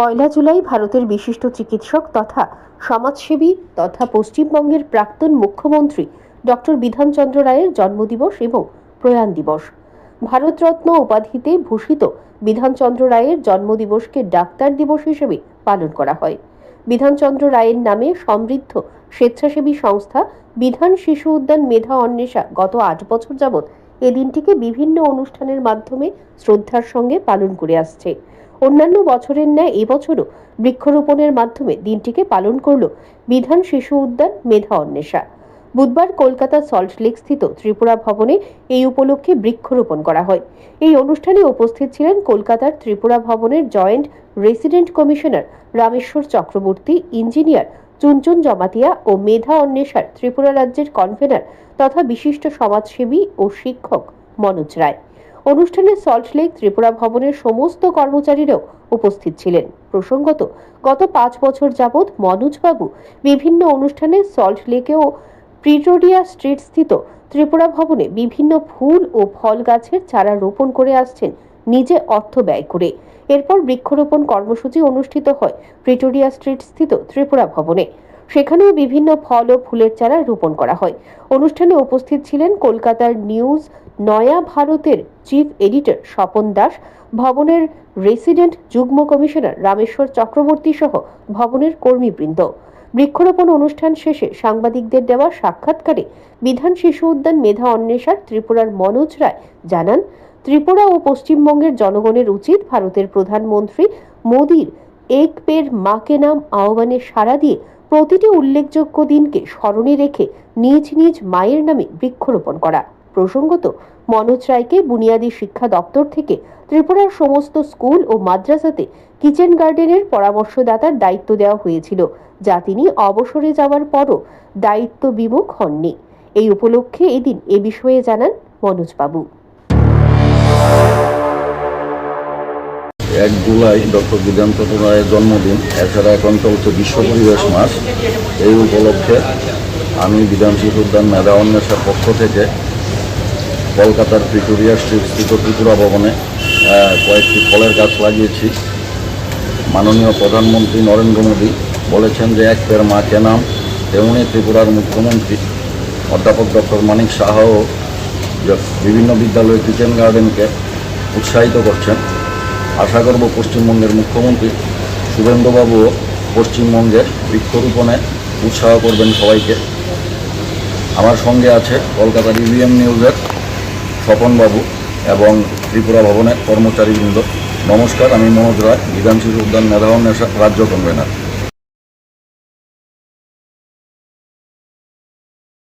পয়লা জুলাই ভারতের বিশিষ্ট চিকিৎসক তথা সমাজসেবী তথা পশ্চিমবঙ্গের প্রাক্তন মুখ্যমন্ত্রী ডক্টর বিধানচন্দ্র রায়ের জন্মদিবস এবং প্রয়াণ দিবস। ভারতরত্ন উপাধিতে ভূষিত বিধানচন্দ্র রায়ের জন্মদিবসকে ডাক্তার দিবস হিসেবে পালন করা হয়। বিধানচন্দ্র রায়ের নামে সমৃদ্ধ স্বেচ্ছাসেবী সংস্থা বিধান শিশু উদ্যান মেধা অন্বেষা গত 8 বছর যাবৎ এই দিনটিকে বিভিন্ন অনুষ্ঠানের মাধ্যমে শ্রদ্ধার সঙ্গে পালন করে আসছে। অন্যান্য বছরের ন্যায় এবছরও বৃক্ষরোপণের মাধ্যমে দিনটিকে পালন করল বিধান শিশু উদ্যান মেধা অন্বেষা। বুধবার কলকাতা সল্টলেক স্থিত ত্রিপুরা ভবনে এই উপলক্ষে বৃক্ষরোপণ করা হয়। এই অনুষ্ঠানে উপস্থিত ছিলেন কলকাতার ত্রিপুরা ভবনের joint resident commissioner Rameswar Chakraborty, engineer Chunchun Jamatia ও মেধা অন্বেষার ত্রিপুরা রাজ্যের কনভেনার তথা বিশিষ্ট সমাজসেবী ও শিক্ষক মনোজ রায়। অনুষ্ঠানে সল্টলেক ত্রিপুরা ভবনের সমস্ত কর্মচারীরাও উপস্থিত ছিলেন। প্রসঙ্গত, গত 5 বছর যাবৎ মনোজবাবু বিভিন্ন অনুষ্ঠানে সল্টলেকে ও প্রিটোরিয়া স্ট্রিট স্থিত ত্রিপুরা ভবনে বিভিন্ন ফুল ও ফল গাছের চারা রোপণ করে আসছেন নিজে অর্থ ব্যয় করে। এরপর বৃক্ষরোপণ কর্মসূচি অনুষ্ঠিত হয় প্রিটোরিয়া স্ট্রিট স্থিত ত্রিপুরা ভবনে। সেখানেও বিভিন্ন ফল ও ফুলের চারা রোপণ করা হয়। অনুষ্ঠানে উপস্থিত ছিলেন কলকাতার নিউজ নয়া ভারতের চিফ এডিটর স্বপন দাস, ভবনের রেসিডেন্ট যুগ্ম কমিশনার রামেশ্বর চক্রবর্তী সহ ভবনের কর্মীবৃন্দ। বৃক্ষরোপণ অনুষ্ঠান শেষে সাংবাদিকদের দেওয়া সাক্ষাৎকারে বিধান শিশু উদ্যান মেধা অন্বেষার ত্রিপুরার মনোজ রায় জানান, ত্রিপুরা ও পশ্চিমবঙ্গের জনগণের উচিত ভারতের প্রধানমন্ত্রী মোদির এক পেড় মা কে নাম আহ্বানে সাড়া দিয়ে প্রতিটি উল্লেখযোগ্য দিনকে স্মরণে রেখে নিজ নিজ মায়ের নামে বৃক্ষরোপণ করা। প্রসঙ্গত, মনোজ রায়কে বুনিয়াদী শিক্ষা দপ্তর থেকে ত্রিপুরার সমস্ত স্কুল ও মাদ্রাসাতে কিচেন গার্ডেনের পরামর্শদাতার দায়িত্ব দেওয়া হয়েছিল, যা তিনি অবসরে যাওয়ার পরও দায়িত্ব বিমুখ হননি। এই উপলক্ষে এদিন এ বিষয়ে জানান মনোজবাবু। 1 জুলাই ডক্টর বিধানচন্দ্র রায়ের জন্মদিন, এছাড়া এখন চলছে বিশ্ব পরিবেশ মাস। এই উপলক্ষে আমি বিধান শিশু উদ্যান মেধা অন্বেষার পক্ষ থেকে কলকাতার প্রিটোরিয়া স্ট্রিট স্থিত ত্রিপুরা ভবনে কয়েকটি ফলের গাছ লাগিয়েছি। মাননীয় প্রধানমন্ত্রী নরেন্দ্র মোদী বলেছেন যে এক পেড় মা কে নাম, তেমনি ত্রিপুরার মুখ্যমন্ত্রী অধ্যাপক ডক্টর মানিক সাহাও বিভিন্ন বিদ্যালয়ে কিচেন গার্ডেনকে উৎসাহিত করছেন। আশা করব পশ্চিমবঙ্গের মুখ্যমন্ত্রী শুভেন্দুবাবুও পশ্চিমবঙ্গে বৃক্ষরোপণে উৎসাহ করবেন সবাইকে। আমার সঙ্গে আছে কলকাতার ইভিএম নিউজের স্বপনবাবু এবং ত্রিপুরা ভবনের কর্মচারীবৃন্দ। নমস্কার, আমি মনোজ রায়, বিধান শিশু উদ্যান মেধা অন্বেষা রাজ্য কনভেনার।